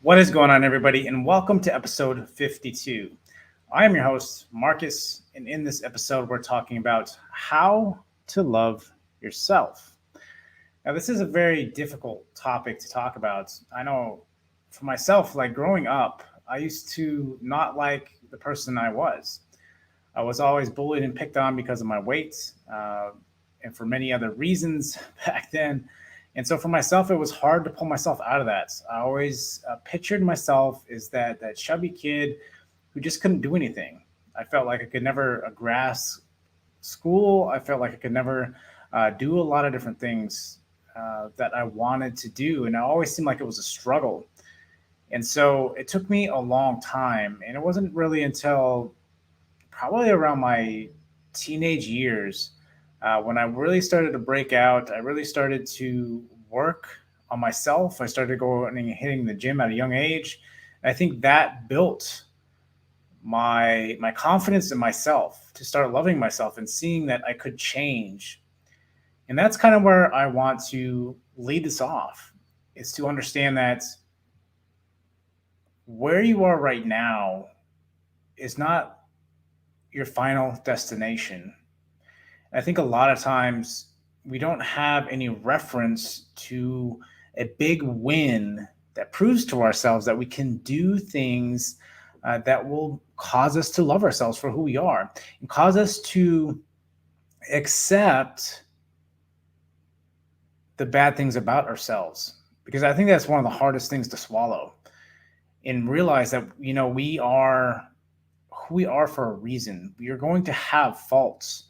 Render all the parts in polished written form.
What is going on, everybody, and welcome to episode 52. I am your host, Marcus, and in this episode, we're talking about how to love yourself. Now, this is a very difficult topic to talk about. I know for myself, like growing up, I used to not like the person I was. I was always bullied and picked on because of my weight and for many other reasons back then. And so for myself, it was hard to pull myself out of that. I always pictured myself as that chubby kid who just couldn't do anything. I felt like I could never grasp school. I felt like I could never do a lot of different things that I wanted to do. And it always seemed like it was a struggle. And so it took me a long time. And it wasn't really until probably around my teenage years when I really started to break out. I really started to work on myself. I started going and hitting the gym at a young age. And I think that built my confidence in myself to start loving myself and seeing that I could change. And that's kind of where I want to lead this off, is to understand that where you are right now is not your final destination. I think a lot of times we don't have any reference to a big win that proves to ourselves that we can do things that will cause us to love ourselves for who we are and cause us to accept the bad things about ourselves. Because I think that's one of the hardest things to swallow and realize that, we are who we are for a reason. We are going to have faults.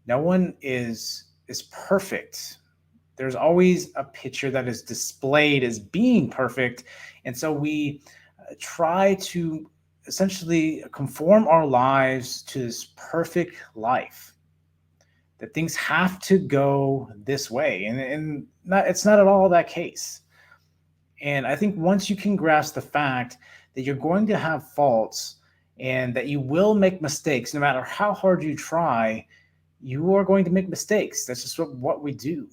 No one is perfect. There's always a picture that is displayed as being perfect, and so we try to essentially conform our lives to this perfect life. That things have to go this way, and it's not at all that case. And I think once you can grasp the fact that you're going to have faults and that you will make mistakes, no matter how hard you try, you are going to make mistakes. That's just what we do.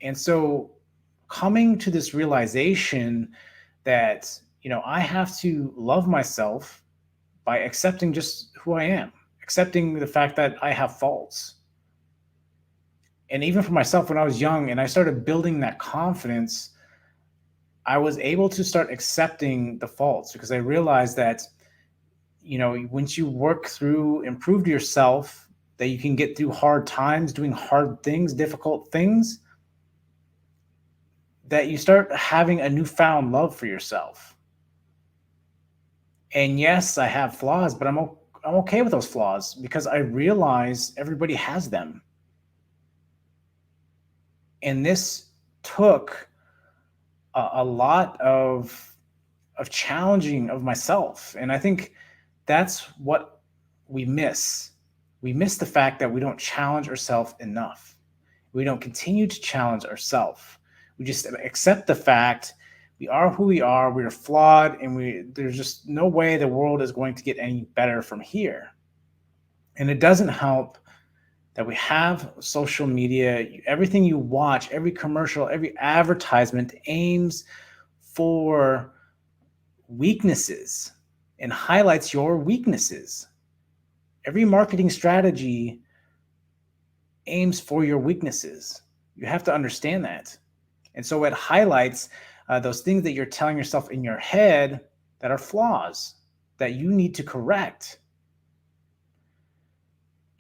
And so coming to this realization that, I have to love myself by accepting just who I am, accepting the fact that I have faults. And even for myself, when I was young and I started building that confidence, I was able to start accepting the faults because I realized that, once you work through, improve yourself, that you can get through hard times, doing hard things, difficult things, that you start having a newfound love for yourself. And yes, I have flaws, but I'm okay with those flaws because I realize everybody has them. And this took a lot of challenging of myself. And I think that's what we miss. We miss the fact that we don't challenge ourselves enough. We don't continue to challenge ourselves. We just accept the fact we are who we are, we are flawed, and there's just no way the world is going to get any better from here. And it doesn't help that we have social media. Everything you watch, every commercial, every advertisement aims for weaknesses and highlights your weaknesses. Every marketing strategy aims for your weaknesses. You have to understand that. And so it highlights those things that you're telling yourself in your head that are flaws that you need to correct.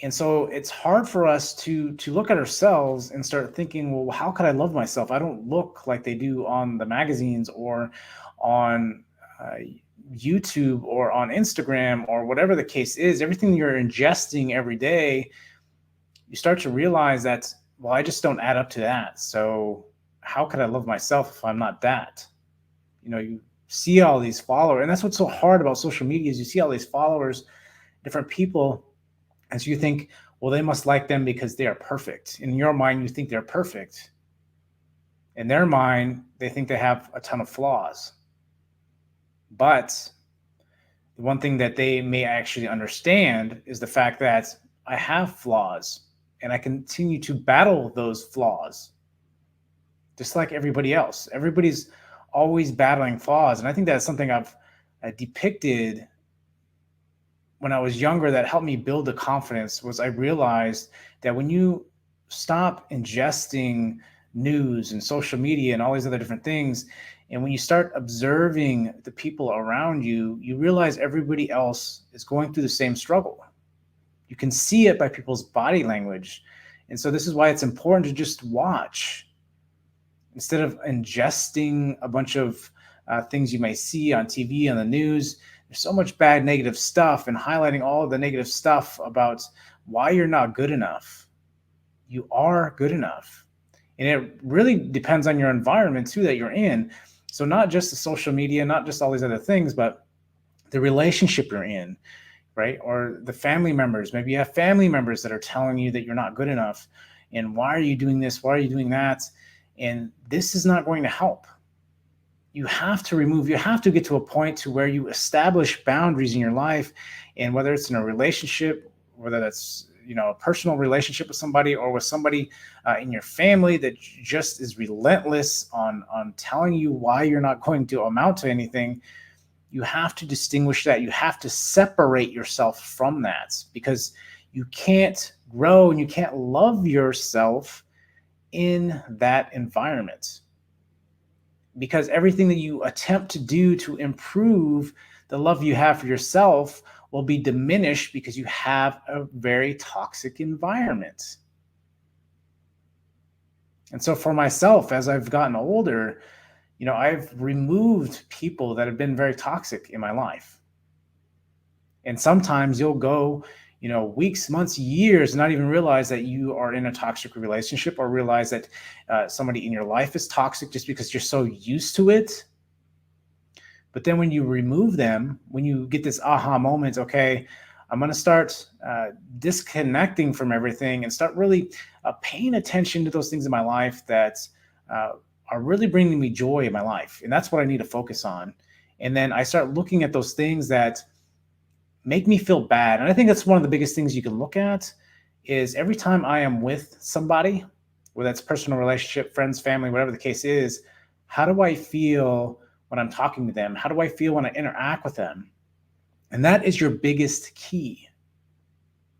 And so it's hard for us to look at ourselves and start thinking, well, how could I love myself? I don't look like they do on the magazines or on YouTube or on Instagram or whatever the case is. Everything you're ingesting every day, you start to realize that, well, I just don't add up to that. So how could I love myself if I'm not that? You see all these followers, and that's what's so hard about social media is you see all these followers, different people, and so you think, well, they must like them because they are perfect. In your mind, you think they're perfect. In their mind, they think they have a ton of flaws. But the one thing that they may actually understand is the fact that I have flaws and I continue to battle those flaws just like everybody else. Everybody's always battling flaws. And I think that's something I've depicted when I was younger that helped me build the confidence. Was I realized that when you stop ingesting news and social media and all these other different things, and when you start observing the people around you, you realize everybody else is going through the same struggle. You can see it by people's body language. And so this is why it's important to just watch instead of ingesting a bunch of things you may see on TV, on the news. There's so much bad negative stuff, and highlighting all of the negative stuff about why you're not good enough. You are good enough. And it really depends on your environment too that you're in. So not just the social media, not just all these other things, but the relationship you're in, right? Or the family members. Maybe you have family members that are telling you that you're not good enough. And why are you doing this? Why are you doing that? And this is not going to help. You have to get to a point to where you establish boundaries in your life. And whether it's in a relationship, whether that's, a personal relationship with somebody or with somebody in your family that just is relentless on telling you why you're not going to amount to anything, you have to distinguish that. You have to separate yourself from that, because you can't grow and you can't love yourself in that environment. Because everything that you attempt to do to improve the love you have for yourself will be diminished because you have a very toxic environment. And so for myself, as I've gotten older, I've removed people that have been very toxic in my life. And sometimes you'll go, weeks, months, years, not even realize that you are in a toxic relationship, or realize that somebody in your life is toxic just because you're so used to it. But then when you remove them, when you get this aha moment, okay, I'm going to start disconnecting from everything and start really paying attention to those things in my life that are really bringing me joy in my life. And that's what I need to focus on. And then I start looking at those things that make me feel bad. And I think that's one of the biggest things you can look at is every time I am with somebody, whether that's personal relationship, friends, family, whatever the case is, how do I feel when I'm talking to them? How do I feel when I interact with them? And that is your biggest key.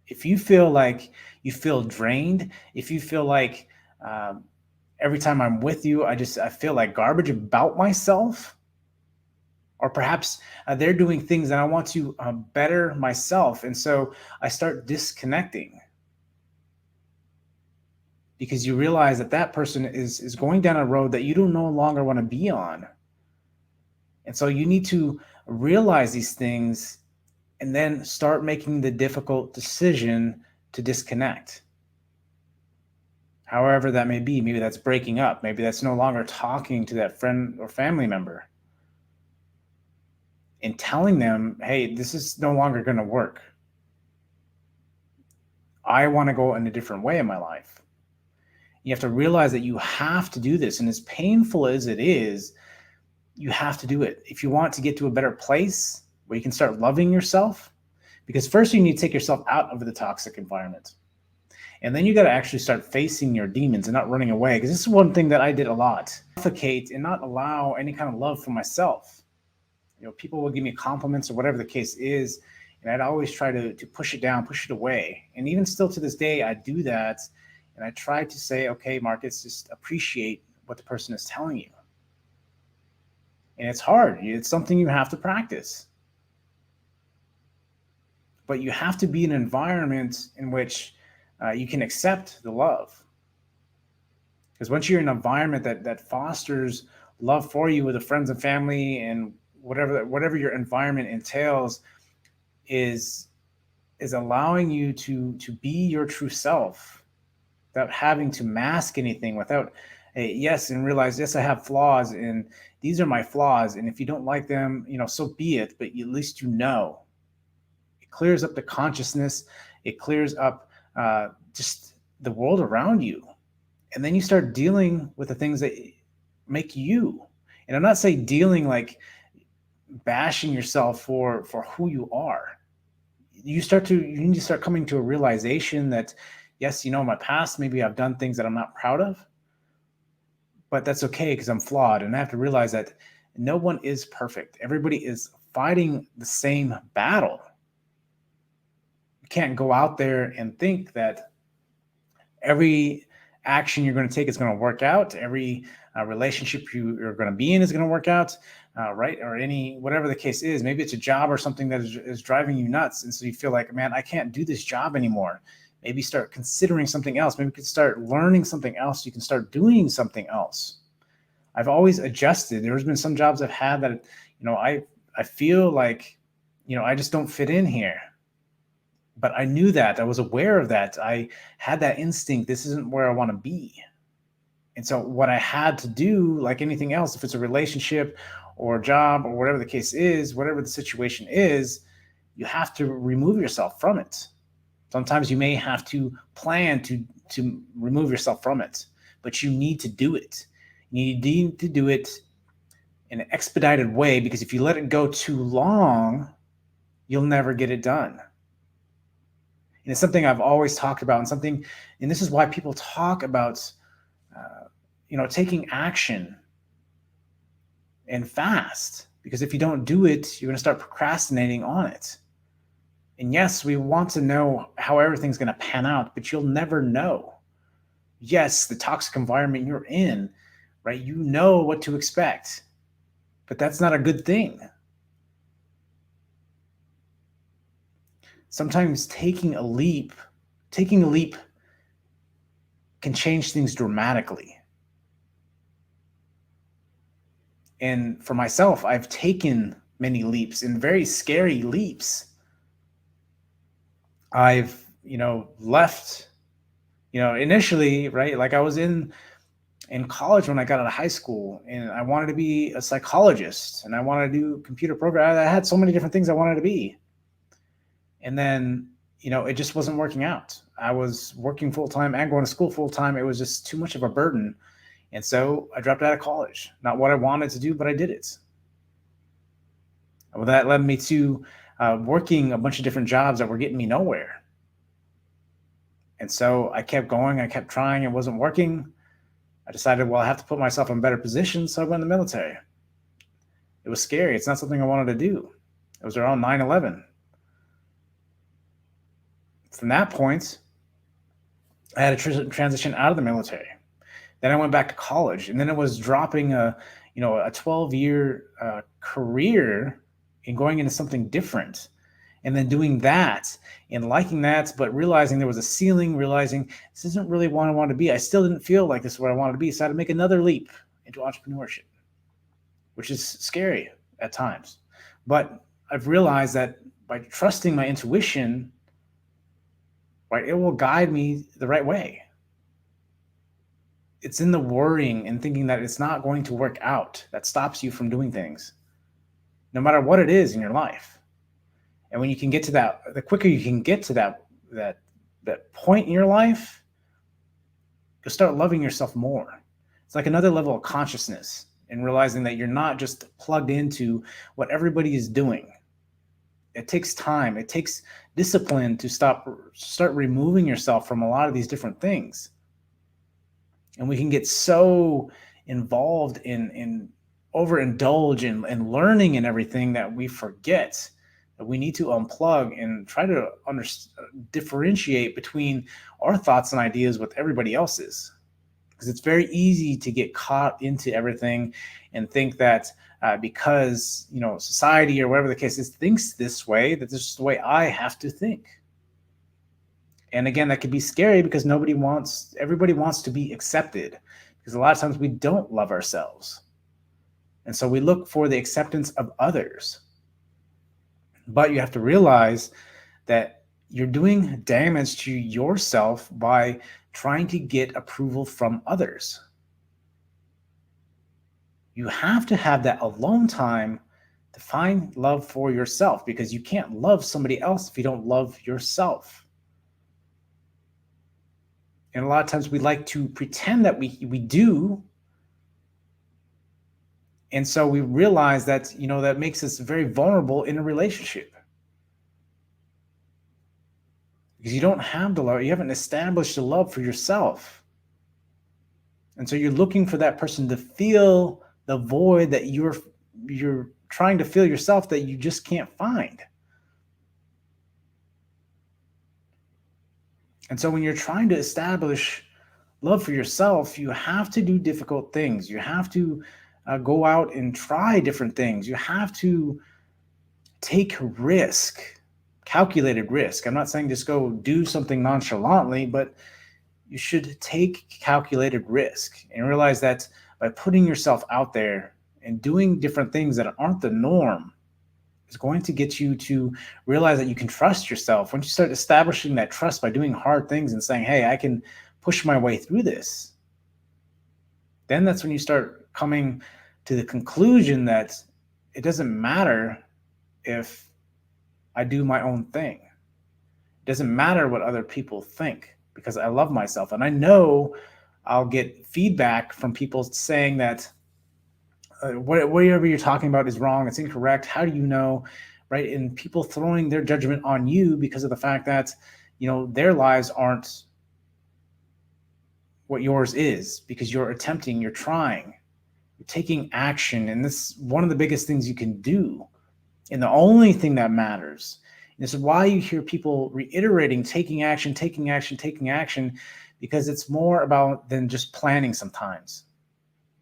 If you feel like you feel drained, if you feel like every time I'm with you, I feel like garbage about myself, or perhaps they're doing things that I want to better myself. And so I start disconnecting, because you realize that person is going down a road that you don't no longer want to be on. And so you need to realize these things and then start making the difficult decision to disconnect. However that may be. Maybe that's breaking up. Maybe that's no longer talking to that friend or family member and telling them, hey, this is no longer going to work. I want to go in a different way in my life. You have to realize that you have to do this. And as painful as it is, you have to do it. If you want to get to a better place where you can start loving yourself, because first you need to take yourself out of the toxic environment. And then you got to actually start facing your demons and not running away. Because this is one thing that I did a lot. Suffocate and not allow any kind of love for myself. People will give me compliments or whatever the case is. And I'd always try to push it down, push it away. And even still to this day, I do that. And I try to say, okay, Marcus, just appreciate what the person is telling you. And it's hard. It's something you have to practice. But you have to be in an environment in which you can accept the love. Because once you're in an environment that fosters love for you with the friends and family and whatever your environment entails, is allowing you to be your true self without having to mask anything, without and realize, yes, I have flaws and these are my flaws. And if you don't like them, so be it, but at least it clears up the consciousness. It clears up just the world around you. And then you start dealing with the things that make you. And I'm not saying dealing like bashing yourself for who you are. You need to start coming to a realization that, yes, in my past, maybe I've done things that I'm not proud of, but that's okay because I'm flawed. And I have to realize that no one is perfect. Everybody is fighting the same battle. You can't go out there and think that every action you're going to take is going to work out. Every relationship you're going to be in is going to work out, right? Or whatever the case is. Maybe it's a job or something that is driving you nuts. And so you feel like, man, I can't do this job anymore. Maybe start considering something else. Maybe you can start learning something else. You can start doing something else. I've always adjusted. There's been some jobs I've had that, I feel like, I just don't fit in here. But I knew that. I was aware of that. I had that instinct. This isn't where I want to be. And so what I had to do, like anything else, if it's a relationship or a job or whatever the case is, whatever the situation is, you have to remove yourself from it. Sometimes you may have to plan to remove yourself from it, but you need to do it. You need to do it in an expedited way, because if you let it go too long, you'll never get it done. And it's something I've always talked about, and this is why people talk about, taking action and fast, because if you don't do it, you're going to start procrastinating on it. And yes, we want to know how everything's going to pan out, but you'll never know. Yes, the toxic environment you're in, right? You know what to expect, but that's not a good thing. Sometimes taking a leap can change things dramatically. And for myself, I've taken many leaps, and very scary leaps. I've, left, initially, right? Like I was in college when I got out of high school, and I wanted to be a psychologist, and I wanted to do computer programming. I had so many different things I wanted to be. And then, it just wasn't working out. I was working full-time and going to school full-time. It was just too much of a burden. And so I dropped out of college. Not what I wanted to do, but I did it. Well, that led me to working a bunch of different jobs that were getting me nowhere. And so I kept going. I kept trying. It wasn't working. I decided, well, I have to put myself in a better position. So I went in the military. It was scary. It's not something I wanted to do. It was around 9/11. From that point, I had to transition out of the military. Then I went back to college, and then it was dropping a 12-year career and going into something different, and then doing that and liking that, but realizing there was a ceiling, realizing this isn't really what I wanted to be. I still didn't feel like this is what I wanted to be, so I had to make another leap into entrepreneurship, which is scary at times. But I've realized that by trusting my intuition, right, it will guide me the right way. It's in the worrying and thinking that it's not going to work out that stops you from doing things, no matter what it is in your life. And when you can get to that, the quicker you can get to that point in your life, you'll start loving yourself more. It's like another level of consciousness, and realizing that you're not just plugged into what everybody is doing. It takes time. It takes discipline to start removing yourself from a lot of these different things. And we can get so involved in overindulge in learning and everything that we forget that we need to unplug and try to differentiate between our thoughts and ideas with everybody else's. Because it's very easy to get caught into everything and think that because society or whatever the case is thinks this way, that this is the way I have to think. And again, that could be scary because everybody wants to be accepted, because a lot of times we don't love ourselves. And so we look for the acceptance of others. But you have to realize that you're doing damage to yourself by trying to get approval from others. You have to have that alone time to find love for yourself, because you can't love somebody else if you don't love yourself. And a lot of times we like to pretend that we do. And so we realize that, that makes us very vulnerable in a relationship. Because you don't have the love, you haven't established the love for yourself. And so you're looking for that person to fill the void that you're trying to fill yourself that you just can't find. And so when you're trying to establish love for yourself, you have to do difficult things. You have to go out and try different things. You have to take risk, calculated risk. I'm not saying just go do something nonchalantly, but you should take calculated risk and realize that by putting yourself out there and doing different things that aren't the norm is going to get you to realize that you can trust yourself. Once you start establishing that trust by doing hard things and saying, hey, I can push my way through this, then that's when you start coming to the conclusion that it doesn't matter if I do my own thing. It doesn't matter what other people think because I love myself. And I know I'll get feedback from people saying that whatever you're talking about is wrong, it's incorrect. How do you know? Right? And people throwing their judgment on you because of the fact that, their lives aren't what yours is, because you're attempting, you're trying, you're taking action. And this is one of the biggest things you can do. And the only thing that matters. This is why you hear people reiterating taking action, taking action, taking action, because it's more about than just planning sometimes.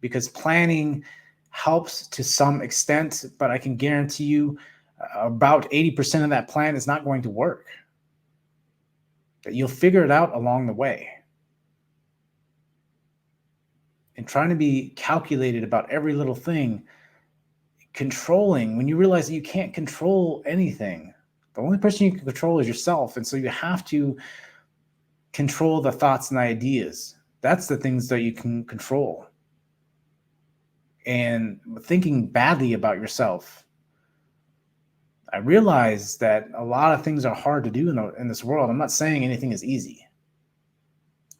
Because planning helps to some extent, but I can guarantee you about 80% of that plan is not going to work. But you'll figure it out along the way. And trying to be calculated about every little thing, controlling, when you realize that you can't control anything, the only person you can control is yourself. And so you have to control the thoughts and ideas. That's the things that you can control. And thinking badly about yourself, I realize that a lot of things are hard to do in this world. I'm not saying anything is easy.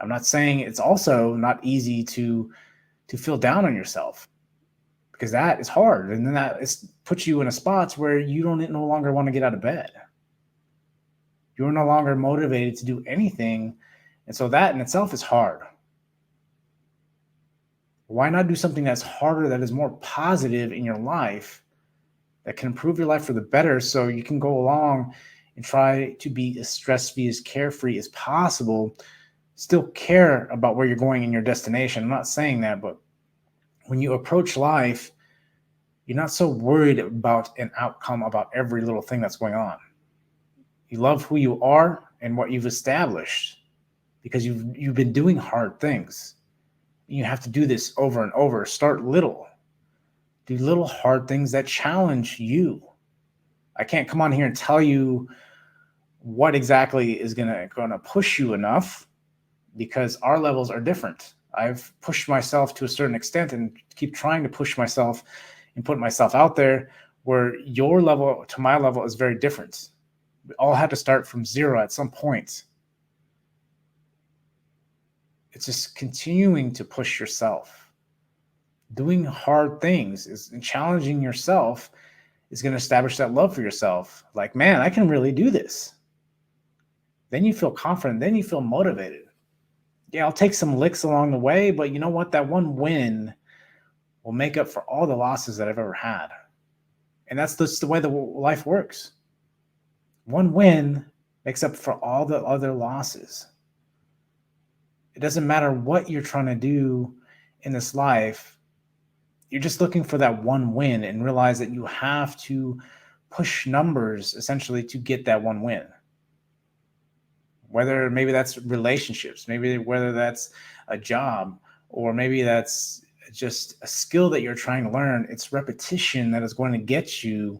I'm not saying it's also not easy to feel down on yourself, because that is hard. And then that puts you in a spot where you no longer want to get out of bed. You're no longer motivated to do anything. And so that in itself is hard. Why not do something that's harder, that is more positive in your life, that can improve your life for the better, so you can go along and try to be as stress-free, as carefree as possible, still care about where you're going in your destination. I'm not saying that, but when you approach life, you're not so worried about an outcome, about every little thing that's going on. You love who you are and what you've established, because you've been doing hard things. You have to do this over and over. Start little. Do little hard things that challenge you. I can't come on here and tell you what exactly is gonna push you enough, because our levels are different. I've pushed myself to a certain extent and keep trying to push myself and put myself out there, where your level to my level is very different. We all had to start from zero at some point. It's just continuing to push yourself. Doing hard things and challenging yourself is going to establish that love for yourself. Like, man, I can really do this. Then you feel confident. Then you feel motivated. Yeah, I'll take some licks along the way, but you know what? That one win will make up for all the losses that I've ever had. And that's just the way the life works. One win makes up for all the other losses. It doesn't matter what you're trying to do in this life. You're just looking for that one win, and realize that you have to push numbers essentially to get that one win. Whether maybe that's relationships, whether that's a job, or maybe that's just a skill that you're trying to learn. It's repetition that is going to get you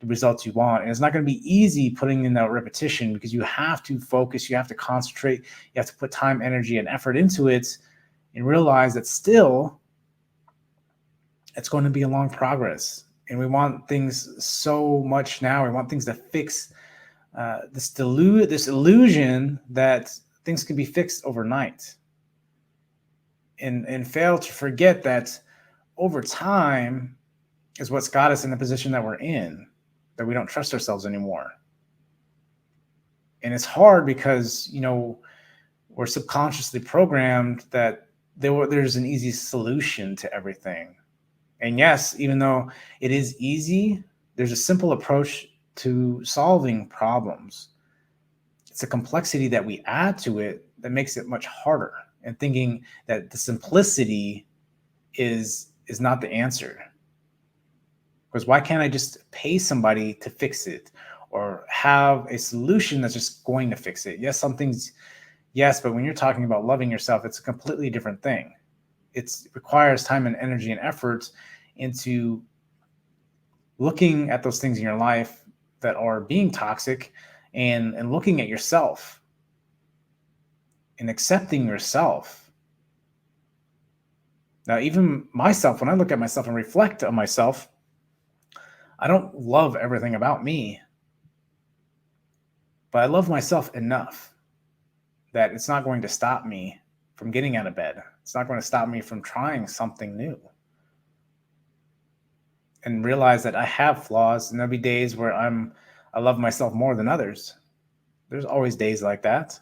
the results you want. And it's not going to be easy putting in that repetition, because you have to focus, you have to concentrate, you have to put time, energy, and effort into it, and realize that still it's going to be a long progress. And we want things so much now. We want things to fix this illusion that things can be fixed overnight, and fail to forget that over time is what's got us in the position that we're in, that we don't trust ourselves anymore. And it's hard because, we're subconsciously programmed that there's an easy solution to everything. And yes, even though it is easy, there's a simple approach to solving problems. It's the complexity that we add to it that makes it much harder, and thinking that the simplicity is not the answer. Because why can't I just pay somebody to fix it, or have a solution that's just going to fix it? Yes, some things, yes, but when you're talking about loving yourself, it's a completely different thing. It requires time and energy and effort into looking at those things in your life that are being toxic, and looking at yourself and accepting yourself. Now, even myself, when I look at myself and reflect on myself, I don't love everything about me, but I love myself enough that it's not going to stop me from getting out of bed. It's not going to stop me from trying something new. And realize that I have flaws, and there'll be days where I love myself more than others. There's always days like that.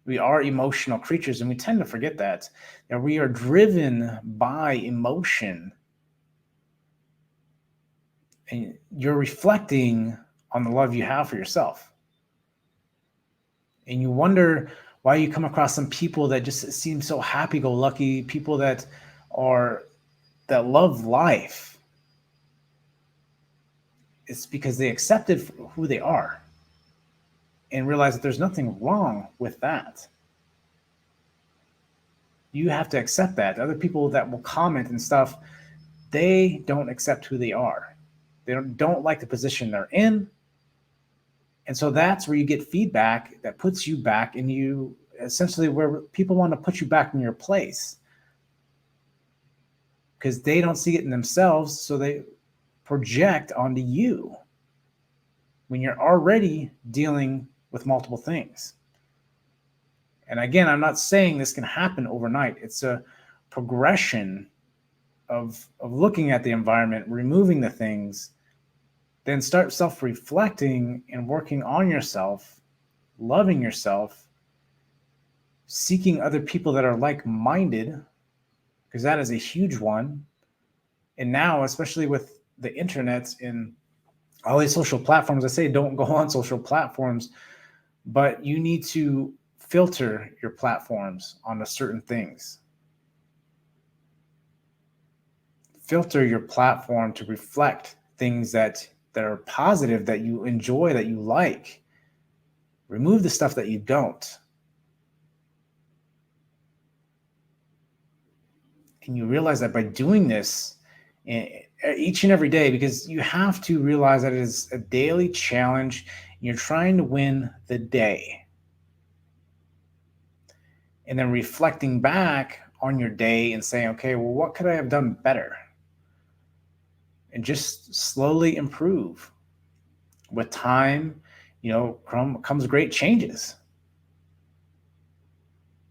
We are emotional creatures, and we tend to forget that we are driven by emotion. And you're reflecting on the love you have for yourself. And you wonder why you come across some people that just seem so happy-go-lucky, people that love life. It's because they accepted who they are and realize that there's nothing wrong with that. You have to accept that. Other people that will comment and stuff, they don't accept who they are. They don't like the position they're in. And so that's where you get feedback that puts you back in you, essentially where people want to put you back in your place. Because they don't see it in themselves, so they project onto you when you're already dealing with multiple things. And again, I'm not saying this can happen overnight. It's a progression of looking at the environment, removing the things, then start self-reflecting and working on yourself, loving yourself, seeking other people that are like-minded, because that is a huge one. And now, especially with the internet and all these social platforms, I say don't go on social platforms, but you need to filter your platforms onto certain things. Filter your platform to reflect things that are positive, that you enjoy, that you like. Remove the stuff that you don't. And you realize that by doing this each and every day, because you have to realize that it is a daily challenge, and you're trying to win the day. And then reflecting back on your day and saying, okay, well, what could I have done better? And just slowly improve. With time, comes great changes.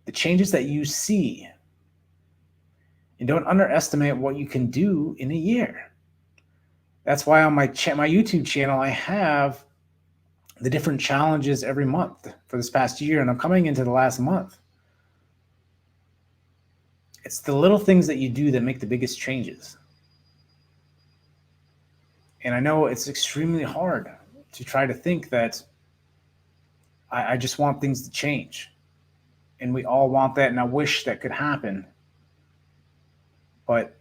The changes that you see. And don't underestimate what you can do in a year. That's why on my YouTube channel, I have the different challenges every month for this past year, and I'm coming into the last month. It's the little things that you do that make the biggest changes. And I know it's extremely hard to try to think that I just want things to change. And we all want that, and I wish that could happen. But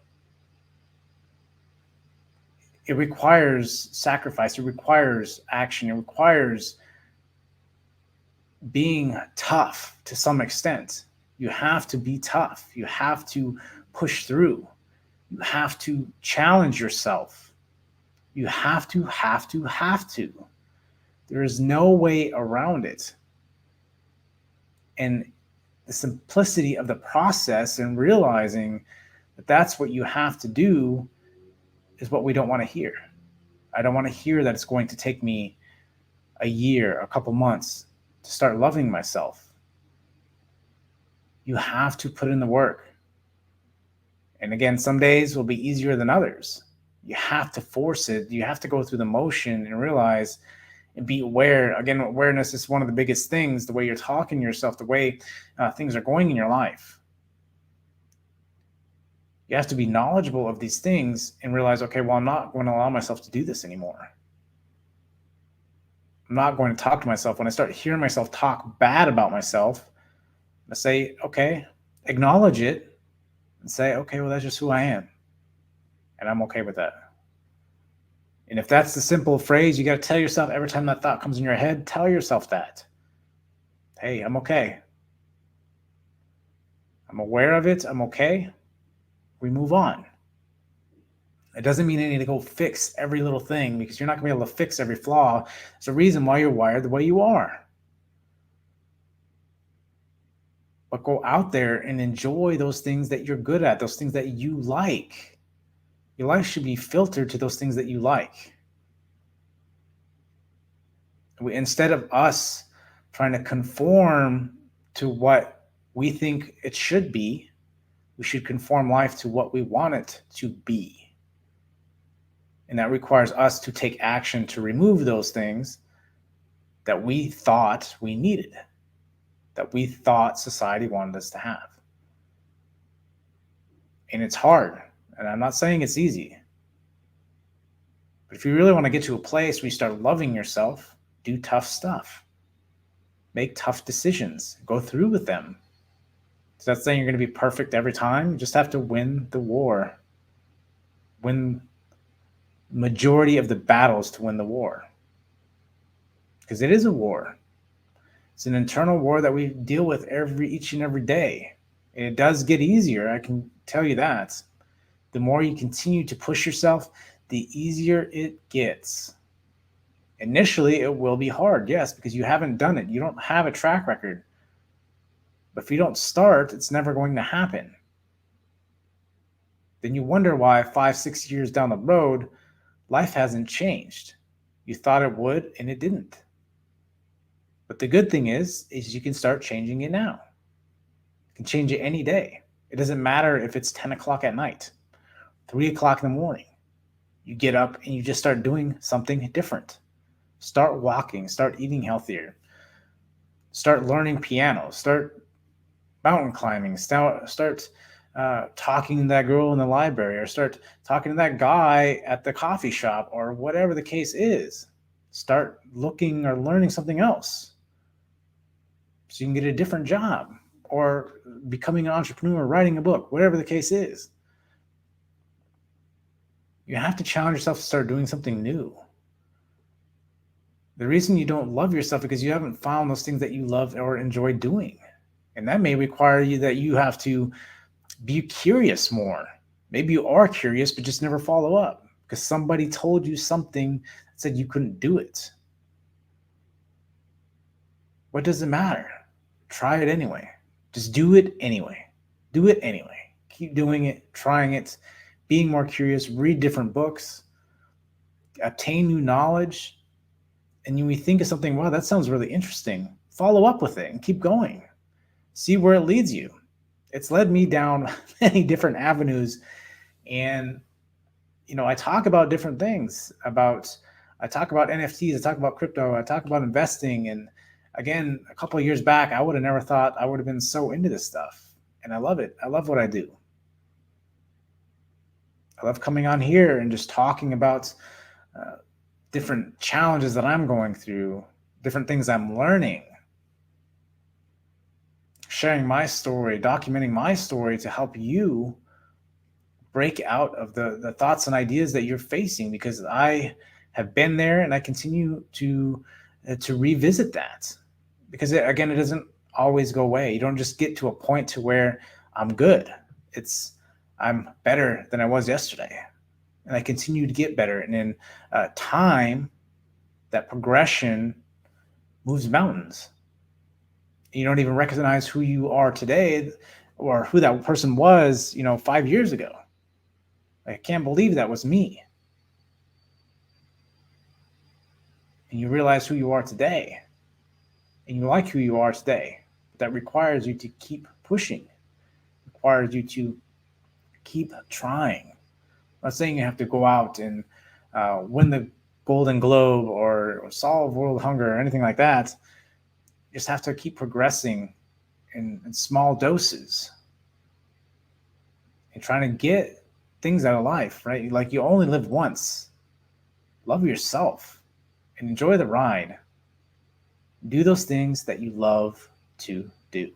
it requires sacrifice. It requires action. It requires being tough to some extent. You have to be tough. You have to push through. You have to challenge yourself. You have to. There is no way around it. And the simplicity of the process and realizing that that's what you have to do is what we don't want to hear. I don't want to hear that it's going to take me a year, a couple months to start loving myself. You have to put in the work. And again, some days will be easier than others. You have to force it. You have to go through the motion and realize and be aware. Again, awareness is one of the biggest things, the way you're talking to yourself, the way things are going in your life. You have to be knowledgeable of these things and realize, okay, well, I'm not going to allow myself to do this anymore. I'm not going to talk to myself. When I start hearing myself talk bad about myself, I say, okay, acknowledge it and say, okay, well, that's just who I am. And I'm okay with that. And if that's the simple phrase you got to tell yourself every time that thought comes in your head, tell yourself that. Hey, I'm okay. I'm aware of it. I'm okay. We move on. It doesn't mean you need to go fix every little thing, because you're not going to be able to fix every flaw. It's a reason why you're wired the way you are. But go out there and enjoy those things that you're good at, those things that you like. Your life should be filtered to those things that you like. Instead of us trying to conform to what we think it should be, we should conform life to what we want it to be. And that requires us to take action to remove those things that we thought we needed, that we thought society wanted us to have. And it's hard. And I'm not saying it's easy. But if you really want to get to a place where you start loving yourself, do tough stuff. Make tough decisions. Go through with them. So that's saying you're going to be perfect every time. You just have to win the war. Win majority of the battles to win the war. Because it is a war. It's an internal war that we deal with each and every day. And it does get easier, I can tell you that. The more you continue to push yourself, the easier it gets. Initially, it will be hard, yes, because you haven't done it. You don't have a track record. But if you don't start, it's never going to happen. Then you wonder why 5-6 years down the road, life hasn't changed. You thought it would, and it didn't. But the good thing is you can start changing it now. You can change it any day. It doesn't matter if it's 10 o'clock at night, 3 o'clock in the morning. You get up and you just start doing something different. Start walking, start eating healthier, start learning piano, start mountain climbing, start talking to that girl in the library, or start talking to that guy at the coffee shop, or whatever the case is. Start looking or learning something else so you can get a different job, or becoming an entrepreneur, writing a book, whatever the case is. You have to challenge yourself to start doing something new. The reason you don't love yourself is because you haven't found those things that you love or enjoy doing. And that may require you that you have to be curious more. Maybe you are curious, but just never follow up because somebody told you something that said you couldn't do it. What does it matter? Try it anyway. Just do it anyway. Do it anyway. Keep doing it, trying it, being more curious, read different books, obtain new knowledge. And you may think of something, wow, that sounds really interesting. Follow up with it and keep going. See where it leads you. It's led me down many different avenues. And, I talk about different things. I talk about NFTs, I talk about crypto, I talk about investing. And again, a couple of years back, I would have never thought I would have been so into this stuff. And I love it. I love what I do. I love coming on here and just talking about different challenges that I'm going through, different things I'm learning, sharing my story, documenting my story to help you break out of the thoughts and ideas that you're facing, because I have been there and I continue to revisit that, because it doesn't always go away. You don't just get to a point to where I'm good. I'm better than I was yesterday. And I continue to get better. And in time, that progression moves mountains. You don't even recognize who you are today or who that person was, 5 years ago. I can't believe that was me. And you realize who you are today. And you like who you are today. That requires you to keep pushing. Requires you to keep trying. I'm not saying you have to go out and win the Golden Globe or solve world hunger or anything like that. You just have to keep progressing in small doses. and trying to get things out of life, right? Like you only live once. Love yourself and enjoy the ride. Do those things that you love to do.